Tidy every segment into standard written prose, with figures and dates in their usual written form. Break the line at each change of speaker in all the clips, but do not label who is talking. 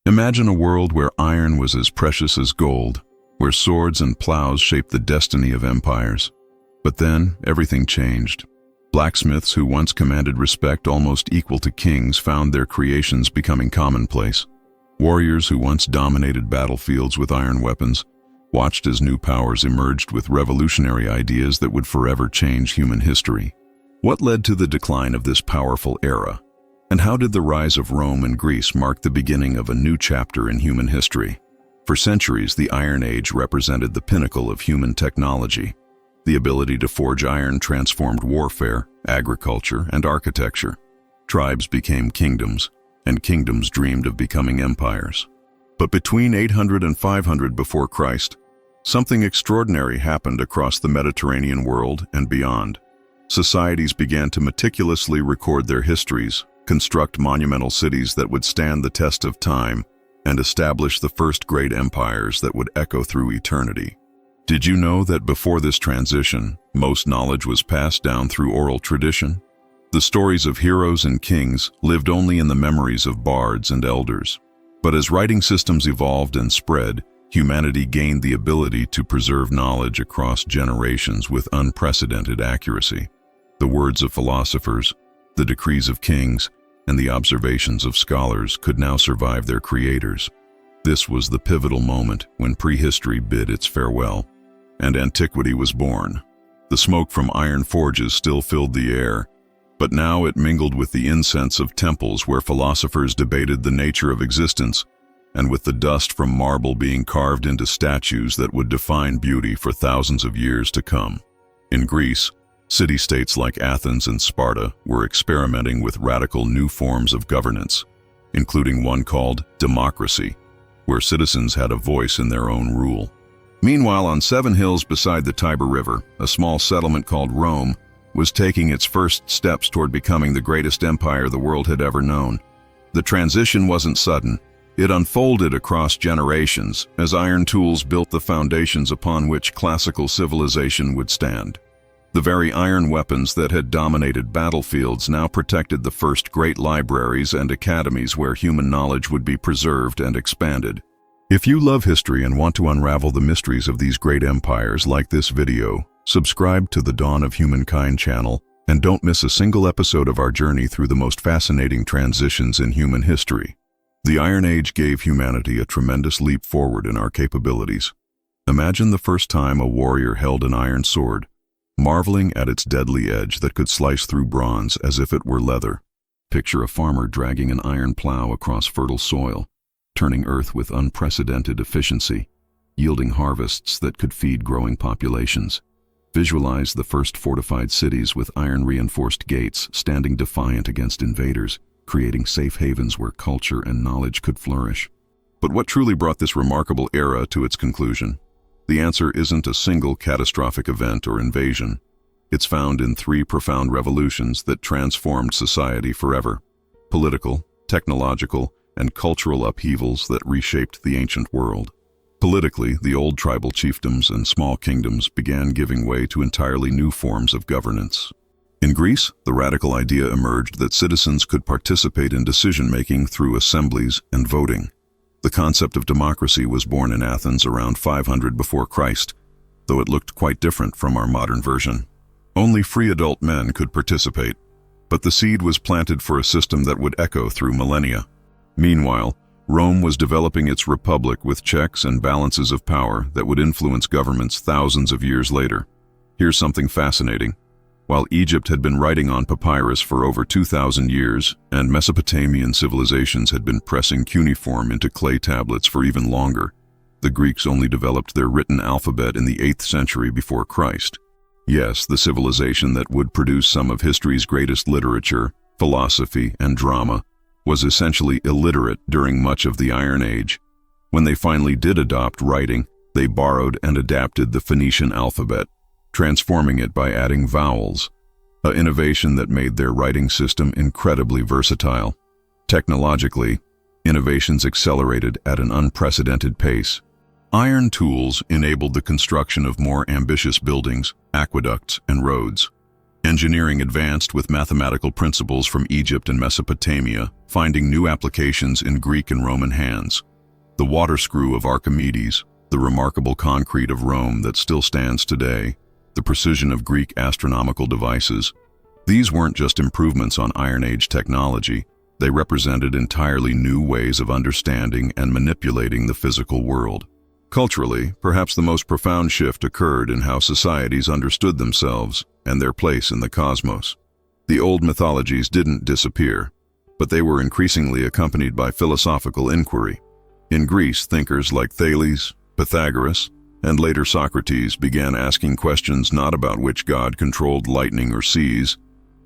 Imagine a world where iron was as precious as gold, where swords and plows shaped the destiny of empires. But then, everything changed. Blacksmiths who once commanded respect almost equal to kings found their creations becoming commonplace. Warriors who once dominated battlefields with iron weapons watched as new powers emerged with revolutionary ideas that would forever change human history. What led to the decline of this powerful era? And how did the rise of Rome and Greece mark the beginning of a new chapter in human history? For centuries, the Iron Age represented the pinnacle of human technology. The ability to forge iron transformed warfare, agriculture, and architecture. Tribes became kingdoms, and kingdoms dreamed of becoming empires. But between 800 and 500 before Christ, something extraordinary happened across the Mediterranean world and beyond. Societies began to meticulously record their histories, construct monumental cities that would stand the test of time, and establish the first great empires that would echo through eternity. Did you know that before this transition, most knowledge was passed down through oral tradition? The stories of heroes and kings lived only in the memories of bards and elders. But as writing systems evolved and spread, humanity gained the ability to preserve knowledge across generations with unprecedented accuracy. The words of philosophers, the decrees of kings, and the observations of scholars could now survive their creators. This was the pivotal moment when prehistory bid its farewell, and antiquity was born. The smoke from iron forges still filled the air, but now it mingled with the incense of temples where philosophers debated the nature of existence, and with the dust from marble being carved into statues that would define beauty for thousands of years to come. In Greece, city-states like Athens and Sparta were experimenting with radical new forms of governance, including one called democracy, where citizens had a voice in their own rule. Meanwhile, on 7 hills beside the Tiber River, a small settlement called Rome was taking its first steps toward becoming the greatest empire the world had ever known. The transition wasn't sudden. It unfolded across generations as iron tools built the foundations upon which classical civilization would stand. The very iron weapons that had dominated battlefields now protected the first great libraries and academies where human knowledge would be preserved and expanded. If you love history and want to unravel the mysteries of these great empires, like this video, subscribe to the Dawn of Humankind channel, and don't miss a single episode of our journey through the most fascinating transitions in human history. The Iron Age gave humanity a tremendous leap forward in our capabilities. Imagine the first time a warrior held an iron sword, marveling at its deadly edge that could slice through bronze as if it were leather. Picture a farmer dragging an iron plow across fertile soil, turning earth with unprecedented efficiency, yielding harvests that could feed growing populations. Visualize the first fortified cities with iron-reinforced gates standing defiant against invaders, creating safe havens where culture and knowledge could flourish. But what truly brought this remarkable era to its conclusion? The answer isn't a single catastrophic event or invasion. It's found in 3 profound revolutions that transformed society forever: political, technological, and cultural upheavals that reshaped the ancient world. Politically, the old tribal chiefdoms and small kingdoms began giving way to entirely new forms of governance. In Greece, the radical idea emerged that citizens could participate in decision-making through assemblies and voting. The concept of democracy was born in Athens around 500 before Christ, though it looked quite different from our modern version. Only free adult men could participate, but the seed was planted for a system that would echo through millennia. Meanwhile, Rome was developing its republic with checks and balances of power that would influence governments thousands of years later. Here's something fascinating. While Egypt had been writing on papyrus for over 2,000 years, and Mesopotamian civilizations had been pressing cuneiform into clay tablets for even longer, the Greeks only developed their written alphabet in the 8th century before Christ. Yes, the civilization that would produce some of history's greatest literature, philosophy, and drama was essentially illiterate during much of the Iron Age. When they finally did adopt writing, they borrowed and adapted the Phoenician alphabet, transforming it by adding vowels, an innovation that made their writing system incredibly versatile. Technologically, innovations accelerated at an unprecedented pace. Iron tools enabled the construction of more ambitious buildings, aqueducts, and roads. Engineering advanced with mathematical principles from Egypt and Mesopotamia, finding new applications in Greek and Roman hands. The water screw of Archimedes, the remarkable concrete of Rome that still stands today, the precision of Greek astronomical devices. These weren't just improvements on Iron Age technology, they represented entirely new ways of understanding and manipulating the physical world. Culturally, perhaps the most profound shift occurred in how societies understood themselves and their place in the cosmos. The old mythologies didn't disappear, but they were increasingly accompanied by philosophical inquiry. In Greece, thinkers like Thales, Pythagoras, and later Socrates began asking questions not about which god controlled lightning or seas,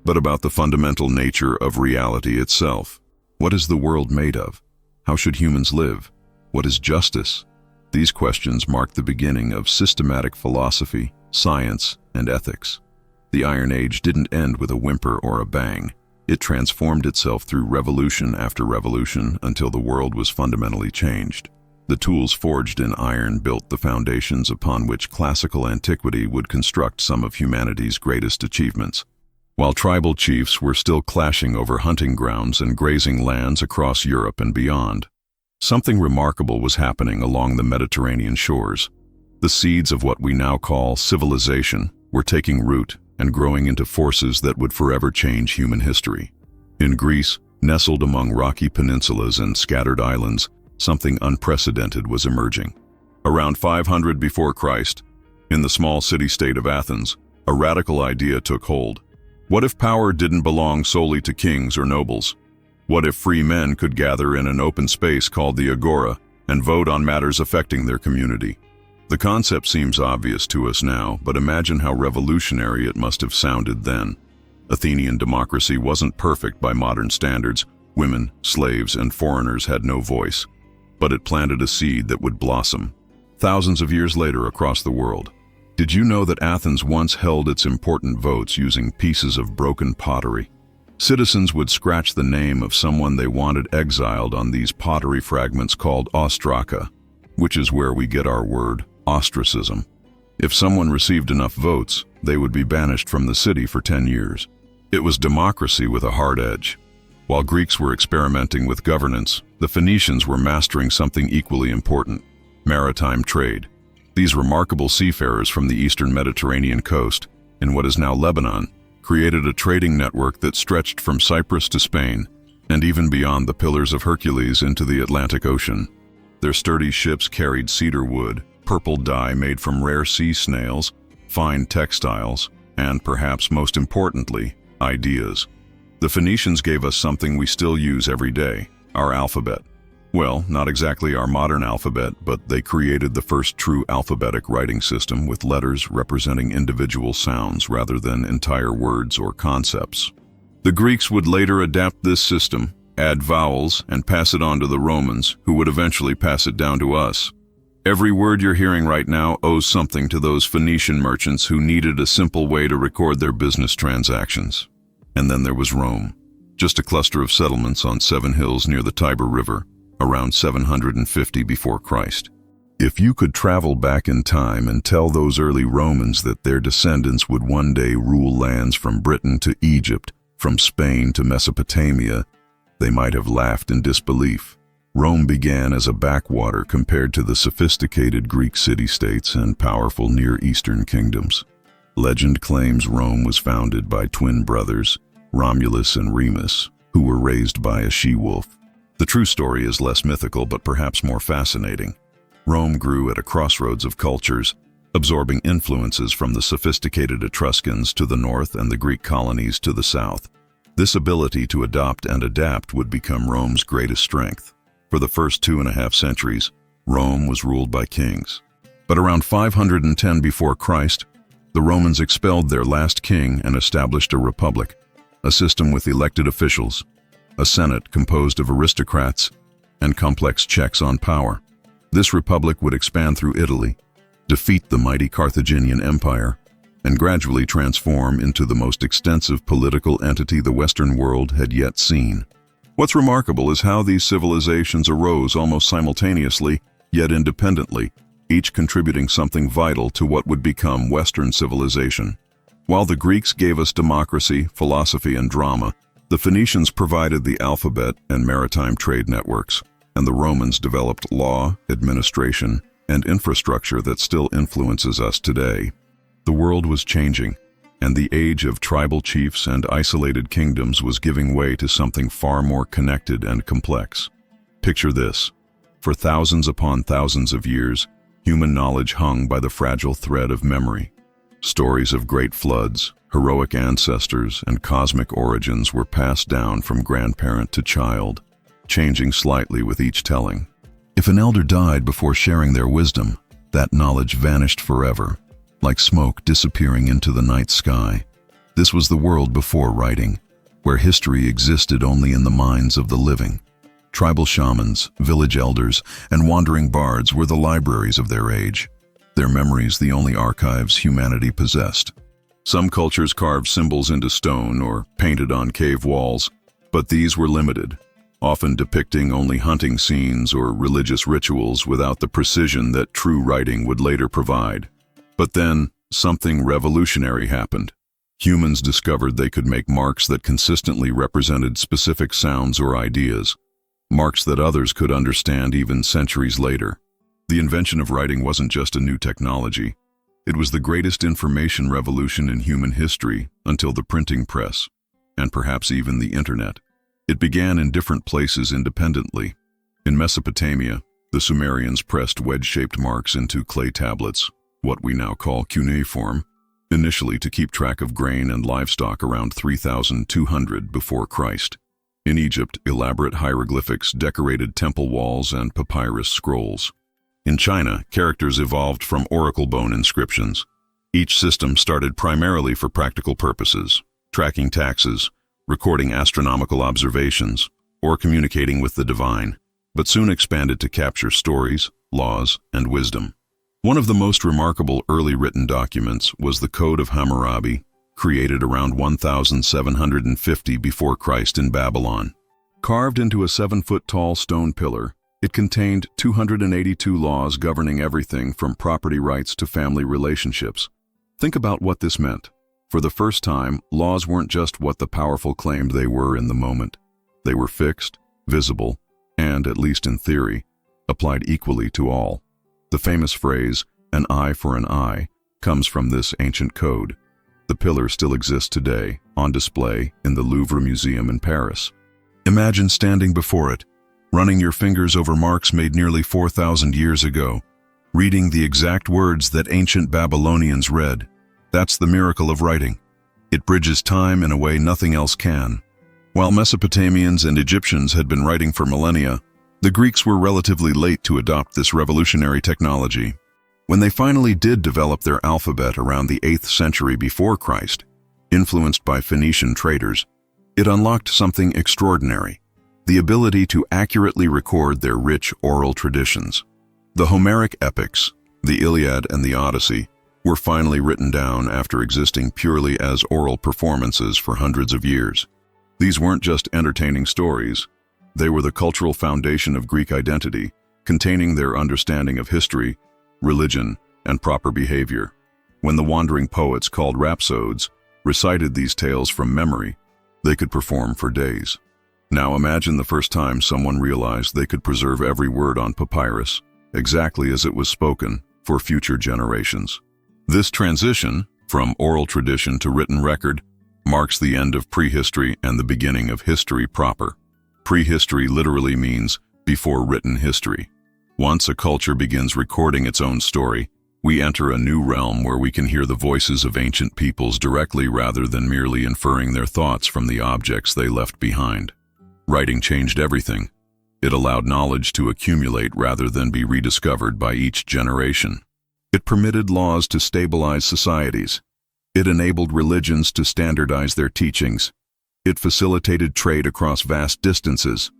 but about the fundamental nature of reality itself. What is the world made of? How should humans live? What is justice? These questions marked the beginning of systematic philosophy, science, and ethics. The Iron Age didn't end with a whimper or a bang. It transformed itself through revolution after revolution until the world was fundamentally changed. The tools forged in iron built the foundations upon which classical antiquity would construct some of humanity's greatest achievements. While tribal chiefs were still clashing over hunting grounds and grazing lands across Europe and beyond, something remarkable was happening along the Mediterranean shores. The seeds of what we now call civilization were taking root and growing into forces that would forever change human history. In Greece, nestled among rocky peninsulas and scattered islands, something unprecedented was emerging. Around 500 before Christ, in the small city-state of Athens, a radical idea took hold. What if power didn't belong solely to kings or nobles? What if free men could gather in an open space called the agora and vote on matters affecting their community? The concept seems obvious to us now, but imagine how revolutionary it must have sounded then. Athenian democracy wasn't perfect by modern standards. Women, slaves, and foreigners had no voice. But it planted a seed that would blossom thousands of years later across the world. Did you know that Athens once held its important votes using pieces of broken pottery? Citizens would scratch the name of someone they wanted exiled on these pottery fragments called ostraka, which is where we get our word ostracism. If someone received enough votes, they would be banished from the city for 10 years. It was democracy with a hard edge. While Greeks were experimenting with governance, the Phoenicians were mastering something equally important: maritime trade. These remarkable seafarers from the eastern Mediterranean coast, in what is now Lebanon, created a trading network that stretched from Cyprus to Spain, and even beyond the Pillars of Hercules into the Atlantic Ocean. Their sturdy ships carried cedar wood, purple dye made from rare sea snails, fine textiles, and perhaps most importantly, ideas. The Phoenicians gave us something we still use every day: our alphabet. Well, not exactly our modern alphabet, but they created the first true alphabetic writing system with letters representing individual sounds rather than entire words or concepts. The Greeks would later adapt this system, add vowels, and pass it on to the Romans, who would eventually pass it down to us. Every word you're hearing right now owes something to those Phoenician merchants who needed a simple way to record their business transactions. And then there was Rome, just a cluster of settlements on 7 hills near the Tiber River, around 750 before Christ. If you could travel back in time and tell those early Romans that their descendants would one day rule lands from Britain to Egypt, from Spain to Mesopotamia, they might have laughed in disbelief. Rome began as a backwater compared to the sophisticated Greek city-states and powerful Near Eastern kingdoms. Legend claims Rome was founded by twin brothers, Romulus and Remus, who were raised by a she-wolf. The true story is less mythical but perhaps more fascinating. Rome grew at a crossroads of cultures, absorbing influences from the sophisticated Etruscans to the north and the Greek colonies to the south. This ability to adopt and adapt would become Rome's greatest strength. For the first 2.5 centuries, Rome was ruled by kings. But around 510 before Christ, the Romans expelled their last king and established a republic, a system with elected officials, a senate composed of aristocrats, and complex checks on power. This republic would expand through Italy, defeat the mighty Carthaginian Empire, and gradually transform into the most extensive political entity the Western world had yet seen. What's remarkable is how these civilizations arose almost simultaneously, yet independently, each contributing something vital to what would become Western civilization. While the Greeks gave us democracy, philosophy, and drama, the Phoenicians provided the alphabet and maritime trade networks, and the Romans developed law, administration, and infrastructure that still influences us today. The world was changing, and the age of tribal chiefs and isolated kingdoms was giving way to something far more connected and complex. Picture this. For thousands upon thousands of years, human knowledge hung by the fragile thread of memory. Stories of great floods, heroic ancestors, and cosmic origins were passed down from grandparent to child, changing slightly with each telling. If an elder died before sharing their wisdom, that knowledge vanished forever, like smoke disappearing into the night sky. This was the world before writing, where history existed only in the minds of the living. Tribal shamans, village elders, and wandering bards were the libraries of their age, their memories the only archives humanity possessed. Some cultures carved symbols into stone or painted on cave walls, but these were limited, often depicting only hunting scenes or religious rituals without the precision that true writing would later provide. But then, something revolutionary happened. Humans discovered they could make marks that consistently represented specific sounds or ideas, marks that others could understand even centuries later. The invention of writing wasn't just a new technology. It was the greatest information revolution in human history until the printing press, and perhaps even the internet. It began in different places independently. In Mesopotamia, the Sumerians pressed wedge-shaped marks into clay tablets, what we now call cuneiform, initially to keep track of grain and livestock around 3200 before Christ. In Egypt, elaborate hieroglyphics decorated temple walls and papyrus scrolls. In China, characters evolved from oracle bone inscriptions. Each system started primarily for practical purposes, tracking taxes, recording astronomical observations, or communicating with the divine, but soon expanded to capture stories, laws, and wisdom. One of the most remarkable early written documents was the Code of Hammurabi, created around 1750 before Christ in Babylon. Carved into a 7-foot-tall stone pillar, it contained 282 laws governing everything from property rights to family relationships. Think about what this meant. For the first time, laws weren't just what the powerful claimed they were in the moment. They were fixed, visible, and, at least in theory, applied equally to all. The famous phrase, "an eye for an eye," comes from this ancient code. The pillar still exists today, on display in the Louvre Museum in Paris. Imagine standing before it, running your fingers over marks made nearly 4,000 years ago, reading the exact words that ancient Babylonians read. That's the miracle of writing. It bridges time in a way nothing else can. While Mesopotamians and Egyptians had been writing for millennia, the Greeks were relatively late to adopt this revolutionary technology. When they finally did develop their alphabet around the 8th century before Christ, influenced by Phoenician traders, it unlocked something extraordinary: the ability to accurately record their rich oral traditions. The Homeric epics, the Iliad and the Odyssey, were finally written down after existing purely as oral performances for hundreds of years. These weren't just entertaining stories. They were the cultural foundation of Greek identity, containing their understanding of history, religion, and proper behavior. When the wandering poets called rhapsodes recited these tales from memory, they could perform for days. Now imagine the first time someone realized they could preserve every word on papyrus, exactly as it was spoken, for future generations. This transition, from oral tradition to written record, marks the end of prehistory and the beginning of history proper. Prehistory literally means before written history. Once a culture begins recording its own story, we enter a new realm where we can hear the voices of ancient peoples directly rather than merely inferring their thoughts from the objects they left behind. Writing changed everything. It allowed knowledge to accumulate rather than be rediscovered by each generation. It permitted laws to stabilize societies. It enabled religions to standardize their teachings. It facilitated trade across vast distances.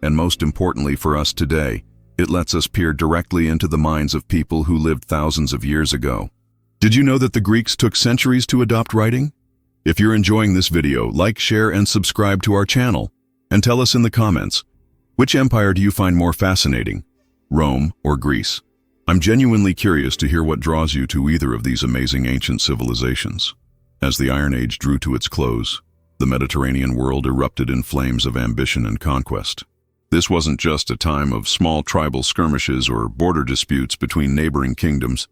And most importantly for us today, it lets us peer directly into the minds of people who lived thousands of years ago. Did you know that the Greeks took centuries to adopt writing? If you're enjoying this video, like, share, and subscribe to our channel. And tell us in the comments, which empire do you find more fascinating, Rome or Greece? I'm genuinely curious to hear what draws you to either of these amazing ancient civilizations. As the Iron Age drew to its close, the Mediterranean world erupted in flames of ambition and conquest. This wasn't just a time of small tribal skirmishes or border disputes between neighboring kingdoms.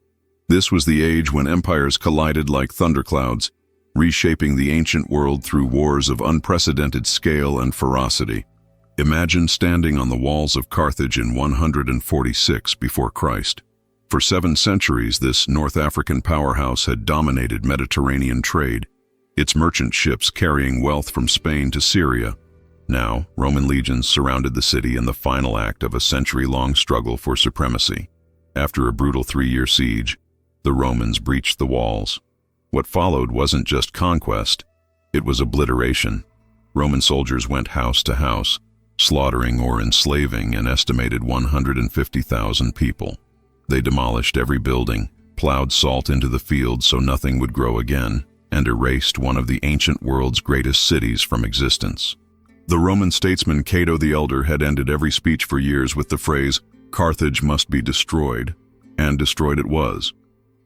This was the age when empires collided like thunderclouds, reshaping the ancient world through wars of unprecedented scale and ferocity. Imagine standing on the walls of Carthage in 146 before Christ. For 7 centuries, this North African powerhouse had dominated Mediterranean trade, its merchant ships carrying wealth from Spain to Syria. Now, Roman legions surrounded the city in the final act of a century-long struggle for supremacy. After a brutal 3-year siege, the Romans breached the walls. What followed wasn't just conquest, it was obliteration. Roman soldiers went house to house, slaughtering or enslaving an estimated 150,000 people. They demolished every building, plowed salt into the fields so nothing would grow again, and erased one of the ancient world's greatest cities from existence. The Roman statesman Cato the Elder had ended every speech for years with the phrase, "Carthage must be destroyed," and destroyed it was.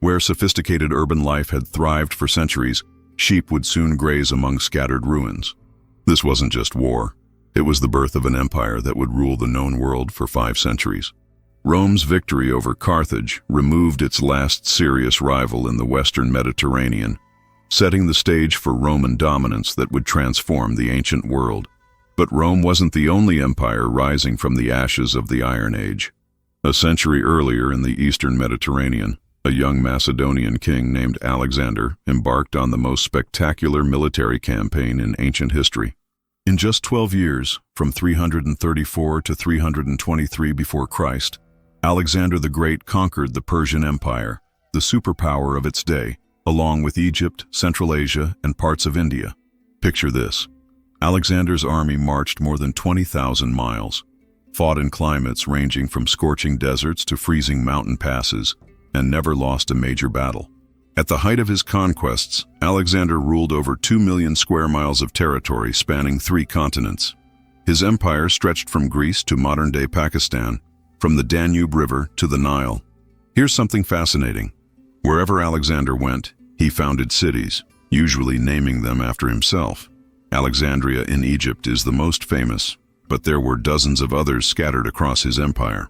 Where sophisticated urban life had thrived for centuries, sheep would soon graze among scattered ruins. This wasn't just war. It was the birth of an empire that would rule the known world for 5 centuries. Rome's victory over Carthage removed its last serious rival in the Western Mediterranean, setting the stage for Roman dominance that would transform the ancient world. But Rome wasn't the only empire rising from the ashes of the Iron Age. A century earlier in the Eastern Mediterranean, a young Macedonian king named Alexander embarked on the most spectacular military campaign in ancient history. In just 12 years, from 334 to 323 before Christ, Alexander the Great conquered the Persian Empire, the superpower of its day, along with Egypt, Central Asia, and parts of India. Picture this. Alexander's army marched more than 20,000 miles, fought in climates ranging from scorching deserts to freezing mountain passes, and never lost a major battle. At the height of his conquests, Alexander ruled over 2 million square miles of territory spanning 3 continents. His empire stretched from Greece to modern-day Pakistan, from the Danube River to the Nile. Here's something fascinating. Wherever Alexander went, he founded cities, usually naming them after himself. Alexandria in Egypt is the most famous, but there were dozens of others scattered across his empire.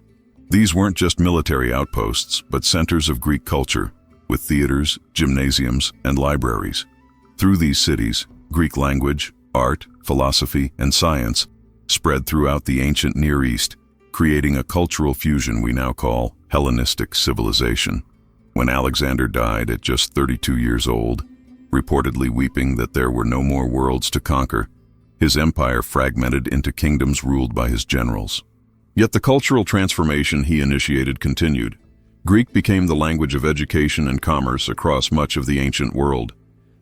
These weren't just military outposts, but centers of Greek culture, with theaters, gymnasiums, and libraries. Through these cities, Greek language, art, philosophy, and science spread throughout the ancient Near East, creating a cultural fusion we now call Hellenistic civilization. When Alexander died at just 32 years old, reportedly weeping that there were no more worlds to conquer, his empire fragmented into kingdoms ruled by his generals. Yet the cultural transformation he initiated continued. Greek became the language of education and commerce across much of the ancient world,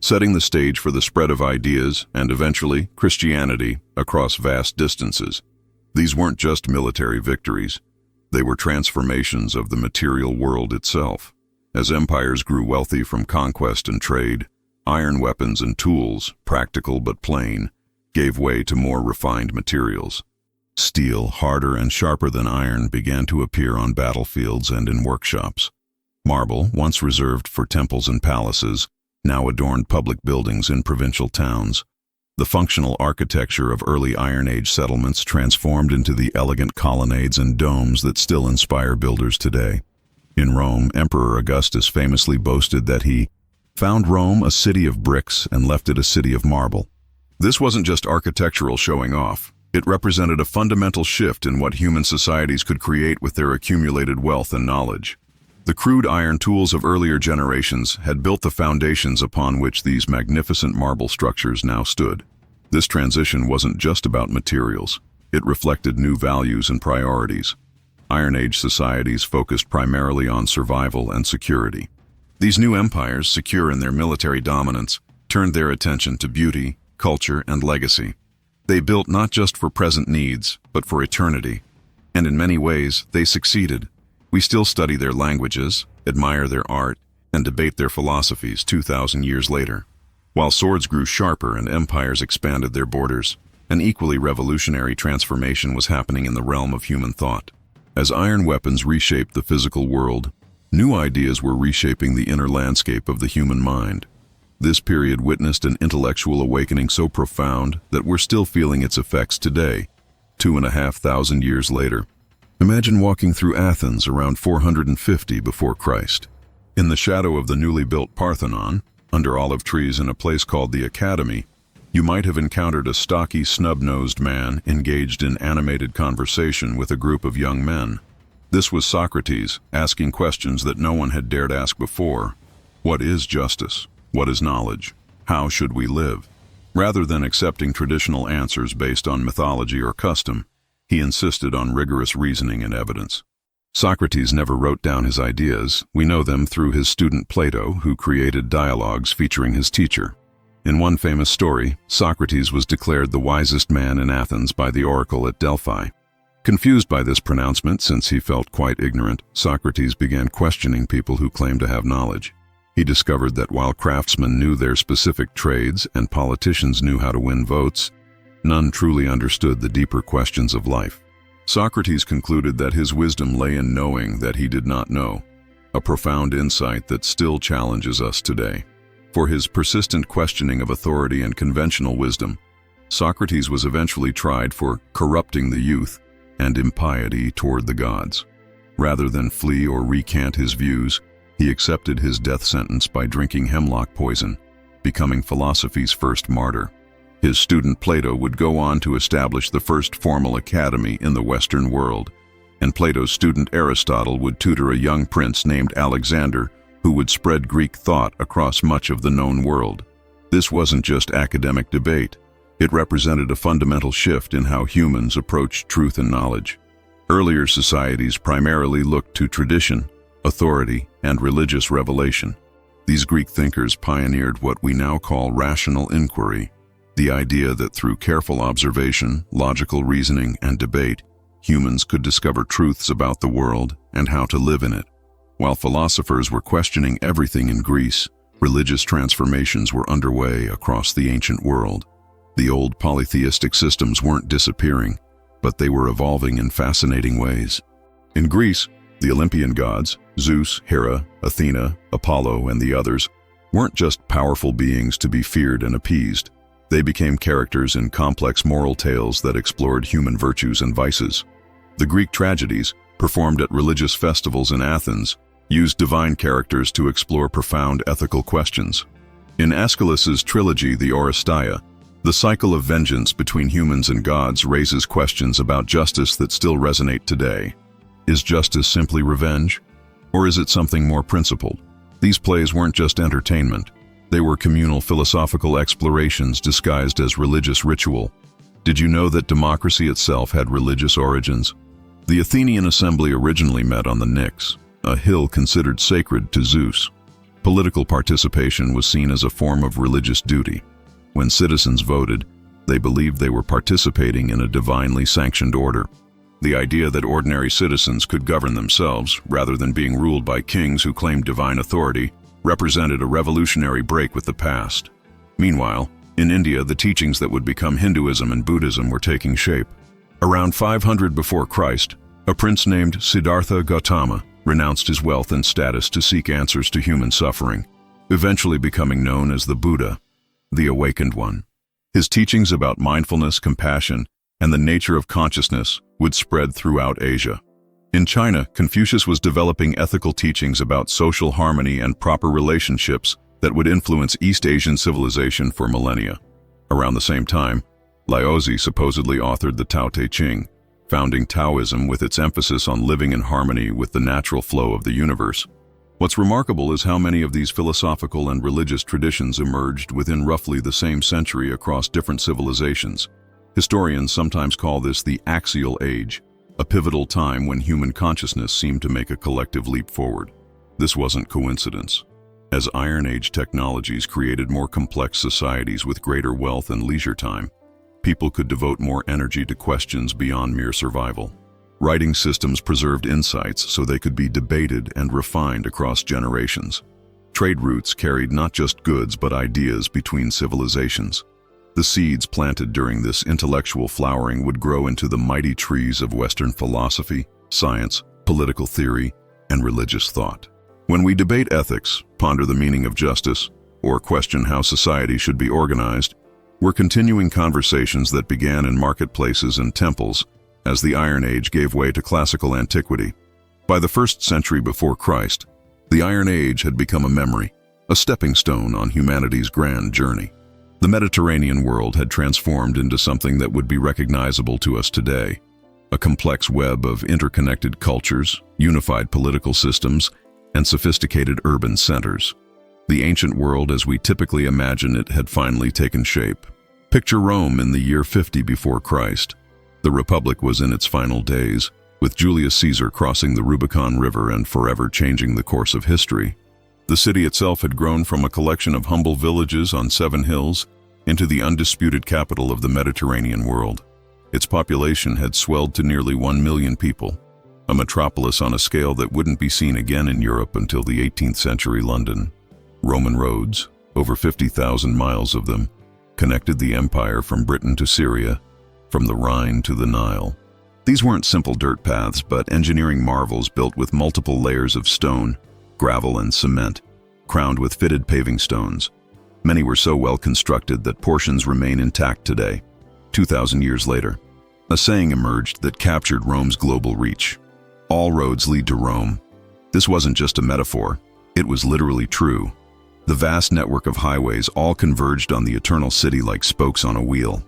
setting the stage for the spread of ideas and eventually Christianity across vast distances. These weren't just military victories. They were transformations of the material world itself. As empires grew wealthy from conquest and trade, iron weapons and tools, practical but plain, gave way to more refined materials. Steel, harder and sharper than iron, began to appear on battlefields and in workshops. Marble, once reserved for temples and palaces, now adorned public buildings in provincial towns. The functional architecture of early Iron Age settlements transformed into the elegant colonnades and domes that still inspire builders today. In Rome, Emperor Augustus famously boasted that he found Rome a city of bricks and left it a city of marble. This wasn't just architectural showing off. It represented a fundamental shift in what human societies could create with their accumulated wealth and knowledge. The crude iron tools of earlier generations had built the foundations upon which these magnificent marble structures now stood. This transition wasn't just about materials. It reflected new values and priorities. Iron Age societies focused primarily on survival and security. These new empires, secure in their military dominance, turned their attention to beauty, culture, and legacy. They built not just for present needs, but for eternity. And in many ways, they succeeded. We still study their languages, admire their art, and debate their philosophies 2,000 years later. While swords grew sharper and empires expanded their borders, an equally revolutionary transformation was happening in the realm of human thought. As iron weapons reshaped the physical world, new ideas were reshaping the inner landscape of the human mind. This period witnessed an intellectual awakening so profound that we're still feeling its effects today, 2,500 years later. Imagine walking through Athens around 450 before Christ. In the shadow of the newly built Parthenon, under olive trees in a place called the Academy, you might have encountered a stocky, snub-nosed man engaged in animated conversation with a group of young men. This was Socrates, asking questions that no one had dared ask before. What is justice? What is knowledge? How should we live? Rather than accepting traditional answers based on mythology or custom, he insisted on rigorous reasoning and evidence. Socrates never wrote down his ideas. We know them through his student Plato, who created dialogues featuring his teacher. In one famous story, Socrates was declared the wisest man in Athens by the oracle at Delphi. Confused by this pronouncement, since he felt quite ignorant, Socrates began questioning people who claimed to have knowledge. He discovered that while craftsmen knew their specific trades and politicians knew how to win votes, none truly understood the deeper questions of life. Socrates concluded that his wisdom lay in knowing that he did not know, a profound insight that still challenges us today. For his persistent questioning of authority and conventional wisdom, Socrates was eventually tried for corrupting the youth and impiety toward the gods. Rather than flee or recant his views, he accepted his death sentence by drinking hemlock poison, becoming philosophy's first martyr. His student Plato would go on to establish the first formal academy in the Western world, and Plato's student Aristotle would tutor a young prince named Alexander who would spread Greek thought across much of the known world. This wasn't just academic debate. It represented a fundamental shift in how humans approach truth and knowledge. Earlier societies primarily looked to tradition, authority, and religious revelation. These Greek thinkers pioneered what we now call rational inquiry, the idea that through careful observation, logical reasoning, and debate, humans could discover truths about the world and how to live in it. While philosophers were questioning everything in Greece, religious transformations were underway across the ancient world. The old polytheistic systems weren't disappearing, but they were evolving in fascinating ways. In Greece, the Olympian gods, Zeus, Hera, Athena, Apollo, and the others, weren't just powerful beings to be feared and appeased. They became characters in complex moral tales that explored human virtues and vices. The Greek tragedies, performed at religious festivals in Athens, used divine characters to explore profound ethical questions. In Aeschylus's trilogy, the Oresteia, the cycle of vengeance between humans and gods raises questions about justice that still resonate today. Is justice simply revenge? Or is it something more principled? These plays weren't just entertainment. They were communal philosophical explorations disguised as religious ritual. Did you know that democracy itself had religious origins? The Athenian assembly originally met on the Pnyx, a hill considered sacred to Zeus. Political participation was seen as a form of religious duty. When citizens voted, they believed they were participating in a divinely sanctioned order. The idea that ordinary citizens could govern themselves, rather than being ruled by kings who claimed divine authority, represented a revolutionary break with the past. Meanwhile, in India, the teachings that would become Hinduism and Buddhism were taking shape. Around 500 before Christ, a prince named Siddhartha Gautama renounced his wealth and status to seek answers to human suffering, eventually becoming known as the Buddha, the Awakened One. His teachings about mindfulness, compassion, and the nature of consciousness would spread throughout Asia. In China, Confucius was developing ethical teachings about social harmony and proper relationships that would influence East Asian civilization for millennia. Around the same time, Laozi supposedly authored the Tao Te Ching, founding Taoism with its emphasis on living in harmony with the natural flow of the universe. What's remarkable is how many of these philosophical and religious traditions emerged within roughly the same century across different civilizations. Historians sometimes call this the axial age, a pivotal time when human consciousness seemed to make a collective leap forward. This wasn't coincidence. As Iron Age technologies created more complex societies with greater wealth and leisure time, people could devote more energy to questions beyond mere survival. Writing systems preserved insights so they could be debated and refined across generations. Trade routes carried not just goods but ideas between civilizations. The seeds planted during this intellectual flowering would grow into the mighty trees of Western philosophy, science, political theory, and religious thought. When we debate ethics, ponder the meaning of justice, or question how society should be organized, were continuing conversations that began in marketplaces and temples as the Iron Age gave way to classical antiquity. By the 1st century before Christ, the Iron Age had become a memory, a stepping stone on humanity's grand journey. The Mediterranean world had transformed into something that would be recognizable to us today, a complex web of interconnected cultures, unified political systems, and sophisticated urban centers. The ancient world as we typically imagine it had finally taken shape. Picture Rome in the year 50 before Christ. The Republic was in its final days, with Julius Caesar crossing the Rubicon River and forever changing the course of history. The city itself had grown from a collection of humble villages on 7 hills into the undisputed capital of the Mediterranean world. Its population had swelled to nearly 1 million people, a metropolis on a scale that wouldn't be seen again in Europe until the 18th century London. Roman roads, over 50,000 miles of them, connected the empire from Britain to Syria, from the Rhine to the Nile. These weren't simple dirt paths, but engineering marvels built with multiple layers of stone, gravel, and cement, crowned with fitted paving stones. Many were so well constructed that portions remain intact today. 2,000 years later, a saying emerged that captured Rome's global reach. All roads lead to Rome. This wasn't just a metaphor, it was literally true. The vast network of highways all converged on the eternal city like spokes on a wheel.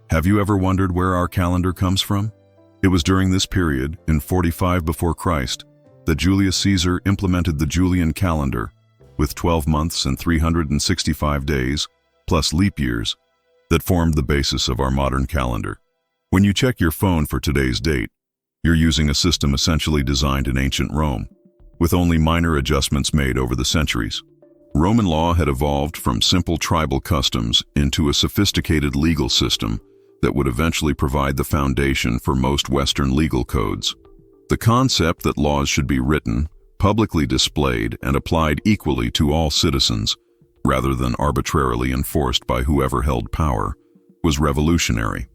Have you ever wondered where our calendar comes from? It was during this period, in 45 before Christ, that Julius Caesar implemented the Julian calendar, with 12 months and 365 days, plus leap years, that formed the basis of our modern calendar. When you check your phone for today's date, you're using a system essentially designed in ancient Rome, with only minor adjustments made over the centuries. Roman law had evolved from simple tribal customs into a sophisticated legal system that would eventually provide the foundation for most Western legal codes. The concept that laws should be written, publicly displayed, and applied equally to all citizens, rather than arbitrarily enforced by whoever held power, was revolutionary.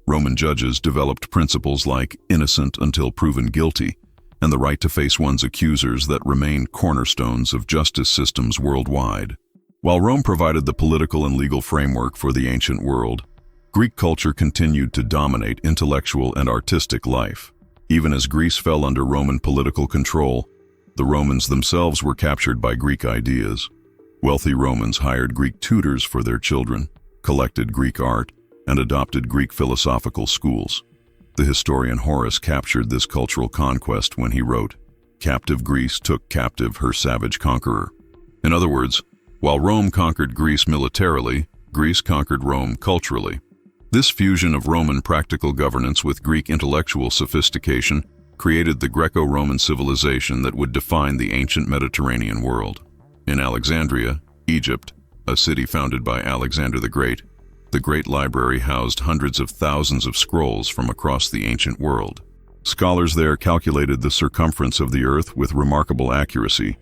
Roman judges developed principles like innocent until proven guilty, and the right to face one's accusers that remain cornerstones of justice systems worldwide. While Rome provided the political and legal framework for the ancient world, Greek culture continued to dominate intellectual and artistic life. Even as Greece fell under Roman political control, the Romans themselves were captured by Greek ideas. Wealthy Romans hired Greek tutors for their children, collected Greek art, and adopted Greek philosophical schools. The historian Horace captured this cultural conquest when he wrote, "Captive Greece took captive her savage conqueror." In other words, while Rome conquered Greece militarily, Greece conquered Rome culturally. This fusion of Roman practical governance with Greek intellectual sophistication created the Greco-Roman civilization that would define the ancient Mediterranean world. In Alexandria, Egypt, a city founded by Alexander the Great library housed hundreds of thousands of scrolls from across the ancient world. Scholars there calculated the circumference of the earth with remarkable accuracy,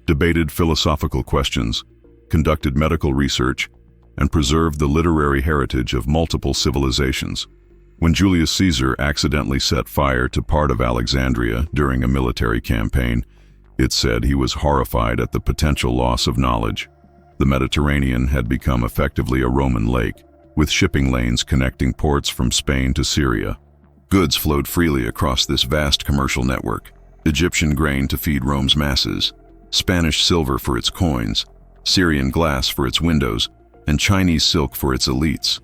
debated philosophical questions, conducted medical research, and preserved the literary heritage of multiple civilizations. When Julius Caesar accidentally set fire to part of Alexandria during a military campaign, it's said he was horrified at the potential loss of knowledge. The Mediterranean had become effectively a Roman lake, with shipping lanes connecting ports from Spain to Syria. Goods flowed freely across this vast commercial network: Egyptian grain to feed Rome's masses, Spanish silver for its coins, Syrian glass for its windows, and Chinese silk for its elites.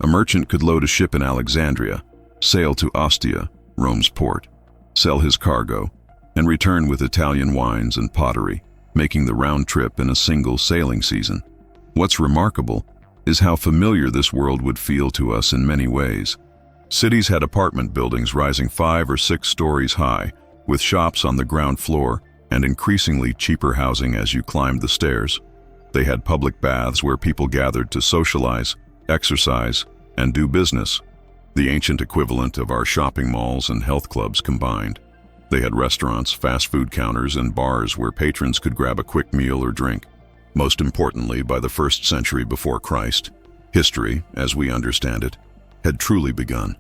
A merchant could load a ship in Alexandria, sail to Ostia, Rome's port, sell his cargo, and return with Italian wines and pottery, making the round trip in a single sailing season. What's remarkable is how familiar this world would feel to us in many ways. Cities had apartment buildings rising 5 or 6 stories high, with shops on the ground floor and increasingly cheaper housing as you climbed the stairs. They had public baths where people gathered to socialize, exercise, and do business, the ancient equivalent of our shopping malls and health clubs combined. They had restaurants, fast food counters, and bars where patrons could grab a quick meal or drink. Most importantly, by the 1st century before Christ, history, as we understand it, had truly begun.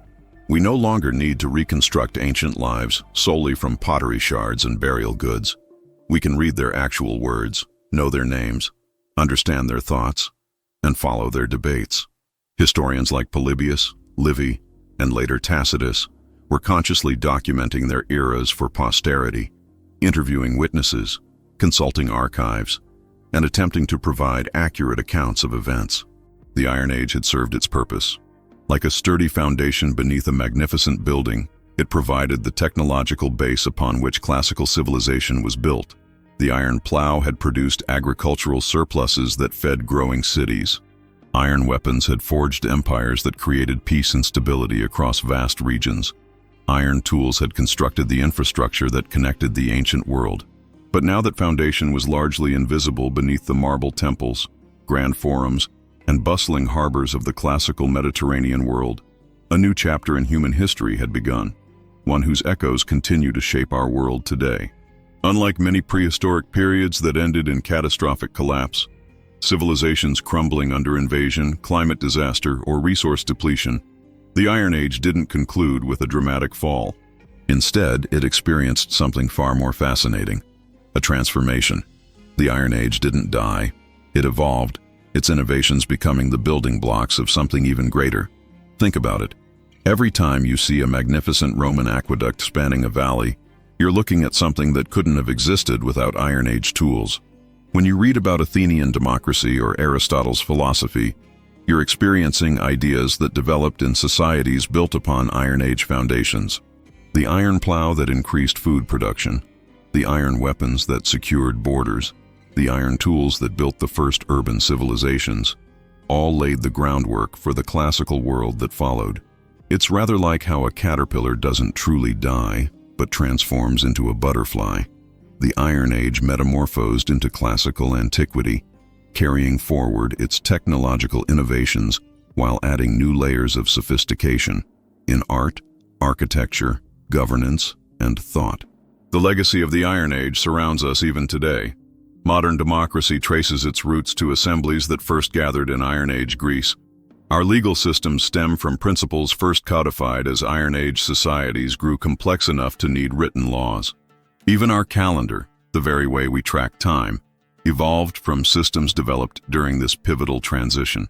We no longer need to reconstruct ancient lives solely from pottery shards and burial goods. We can read their actual words, know their names, understand their thoughts, and follow their debates. Historians like Polybius, Livy, and later Tacitus were consciously documenting their eras for posterity, interviewing witnesses, consulting archives, and attempting to provide accurate accounts of events. The Iron Age had served its purpose. Like a sturdy foundation beneath a magnificent building, it provided the technological base upon which classical civilization was built. The iron plow had produced agricultural surpluses that fed growing cities. Iron weapons had forged empires that created peace and stability across vast regions. Iron tools had constructed the infrastructure that connected the ancient world. But now that foundation was largely invisible beneath the marble temples, grand forums, and bustling harbors of the classical Mediterranean world, a new chapter in human history had begun, one whose echoes continue to shape our world today. Unlike many prehistoric periods that ended in catastrophic collapse, civilizations crumbling under invasion, climate disaster, or resource depletion, the Iron Age didn't conclude with a dramatic fall. Instead, it experienced something far more fascinating: a transformation. The Iron Age didn't die, it evolved, its innovations becoming the building blocks of something even greater. Think about it. Every time you see a magnificent Roman aqueduct spanning a valley, you're looking at something that couldn't have existed without Iron Age tools. When you read about Athenian democracy or Aristotle's philosophy, you're experiencing ideas that developed in societies built upon Iron Age foundations. The iron plow that increased food production, the iron weapons that secured borders, the iron tools that built the first urban civilizations, all laid the groundwork for the classical world that followed. It's rather like how a caterpillar doesn't truly die, but transforms into a butterfly. The Iron Age metamorphosed into classical antiquity, carrying forward its technological innovations while adding new layers of sophistication in art, architecture, governance, and thought. The legacy of the Iron Age surrounds us even today. Modern democracy traces its roots to assemblies that first gathered in Iron Age Greece. Our legal systems stem from principles first codified as Iron Age societies grew complex enough to need written laws. Even our calendar, the very way we track time, evolved from systems developed during this pivotal transition.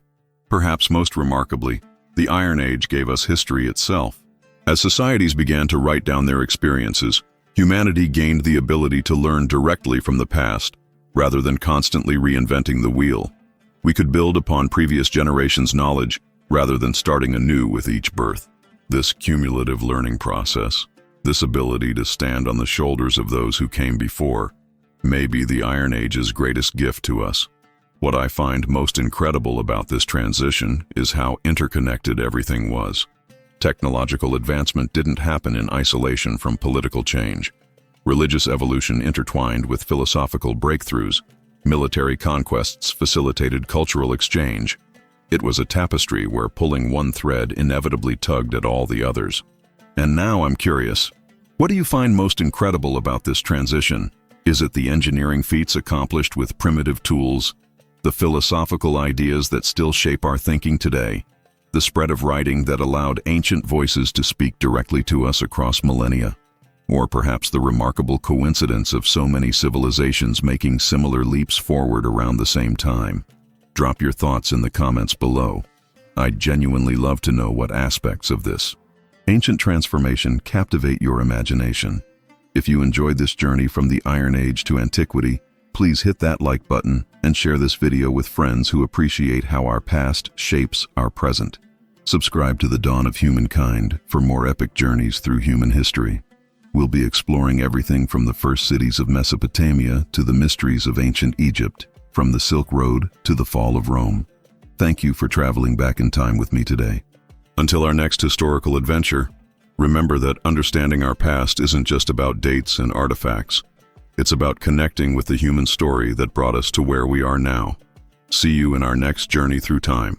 Perhaps most remarkably, the Iron Age gave us history itself. As societies began to write down their experiences, humanity gained the ability to learn directly from the past, rather than constantly reinventing the wheel. We could build upon previous generations' knowledge, rather than starting anew with each birth. This cumulative learning process, this ability to stand on the shoulders of those who came before, may be the Iron Age's greatest gift to us. What I find most incredible about this transition is how interconnected everything was. Technological advancement didn't happen in isolation from political change. Religious evolution intertwined with philosophical breakthroughs. Military conquests facilitated cultural exchange. It was a tapestry where pulling one thread inevitably tugged at all the others. And now I'm curious, what do you find most incredible about this transition? Is it the engineering feats accomplished with primitive tools, the philosophical ideas that still shape our thinking today, the spread of writing that allowed ancient voices to speak directly to us across millennia, or perhaps the remarkable coincidence of so many civilizations making similar leaps forward around the same time? Drop your thoughts in the comments below. I'd genuinely love to know what aspects of this ancient transformation captivate your imagination. If you enjoyed this journey from the Iron Age to Antiquity, please hit that like button and share this video with friends who appreciate how our past shapes our present. Subscribe to the Dawn of Humankind for more epic journeys through human history. We'll be exploring everything from the first cities of Mesopotamia to the mysteries of ancient Egypt, from the Silk Road to the fall of Rome. Thank you for traveling back in time with me today. Until our next historical adventure, remember that understanding our past isn't just about dates and artifacts. It's about connecting with the human story that brought us to where we are now. See you in our next journey through time.